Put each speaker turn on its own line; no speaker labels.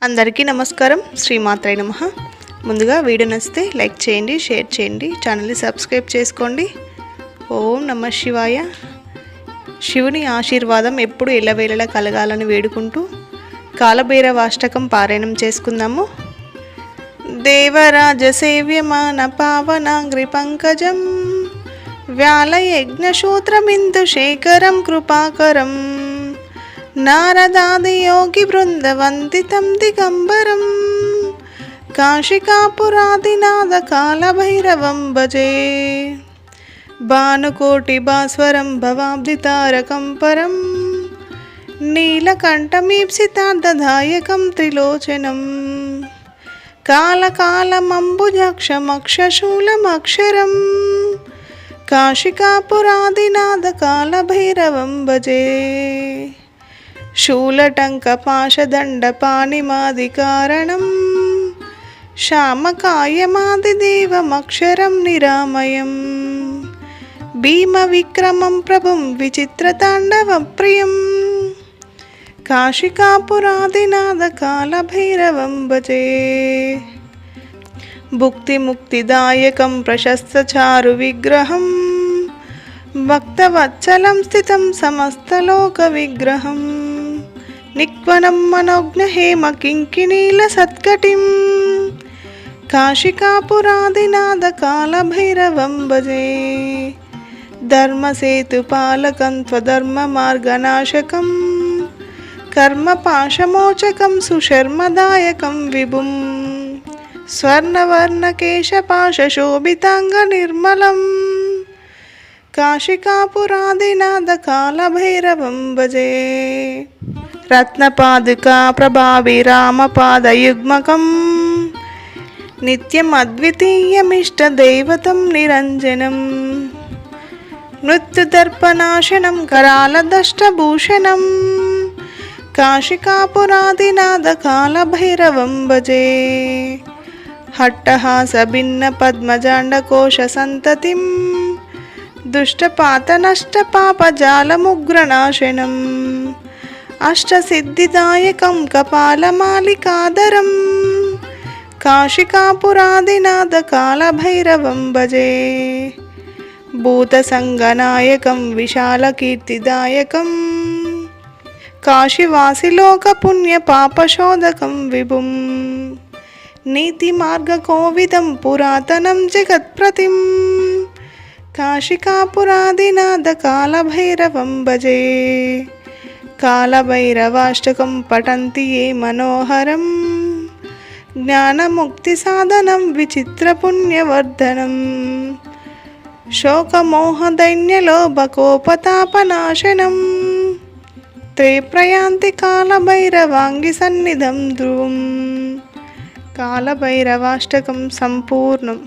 అందరికీ నమస్కారం. శ్రీమాత్రే నమః. ముందుగా వీడియో నచ్చితే లైక్ చేయండి, షేర్ చేయండి, ఛానల్ని సబ్స్క్రైబ్ చేసుకోండి. ఓం నమః శివాయ. శివుని ఆశీర్వాదం ఎప్పుడు ఎల్లవేళలా కలగాలని వేడుకుంటూ కాలభైరవాష్టకం పారాయణం చేసుకుందాము. దేవరాజ సేవ్యమాన పావనాంగ్రి పంకజం వ్యాలయజ్ఞశూత్రమిందు శేఖరం కృపాకరం నారదాది యోగి బృందవందితం దిగంబరం కాశికాపురాదినాథ కాలభైరవం భజే భానుకోటి భాస్వరం భవాబ్దితారకం పరం నీలకంఠమీప్సితార్థదాయకం త్రిలోచనం కాలకాలమంబుజాక్షమక్షశూలమక్షరం కాశికాపురాదినాథ కాలభైరవం భజే శూలటంకపాశదండపాణిమాదికారణం శ్యామకాయమాదిదేవమక్షరం నిరామయం భీమవిక్రమం ప్రభుం విచిత్రతాండవప్రియం కాశికాపురాదినాథ కాలభైరవం భజే భుక్తిముక్తిదాయకం ప్రశస్తచారు విగ్రహం భక్తవత్సలం స్థితం సమస్తలోక విగ్రహం నిక్వనం మనోజ్ఞహేమ కింకిణీల సత్కటిం కాశికాపురాదినాథ కాలభైరవం భజే ధర్మసేతుపాలకం త్వధర్మమార్గనాశకం కర్మపాశమోచకం సుశర్మదాయకం విభుం స్వర్ణవర్ణకేశపాశోభితాంగనిర్మలం కాశికాపురాదినాథ కాలభైరవం భజే రత్నపాదుకా ప్రభావిరామపాదయుగ్మకం నిత్యం అద్వితీయమిష్టదైవతం నిరంజనం మృత్యుదర్పనాశనం करालदष्टभूषणं కాశికాపురాదినాథ కాలభైరవం భజే హట్టహాసభిన్నపద్మజాండకోశసంతతిం దుష్టపాతనష్టపాపజాలముగ్రనాశనం అష్టసిద్ధిదాయకం కపాలమాలికాధరం కాశికాపురాదినాథ కాలభైరవం భజే భూతసంగనాయకం విశాలకీర్తిదాయకం కాశీవాసిలోకపుణ్యపాపశోధకం విభుం నీతిమార్గకోవిదం పురాతనం జగత్ప్రతిం కాశికాపురాదినాథ కాలభైరవం భజే కాలభైరవాష్టకం పఠంతి ఏ మనోహరం జ్ఞానముక్తిసాధనం విచిత్రపుణ్యవర్ధనం శోకమోహదైన్యలోభకోపతాపనాశనం తే ప్రయాంతి కాలభైరవాంగి సన్నిధం ధ్రువం. కాలభైరవాష్టకం సంపూర్ణం.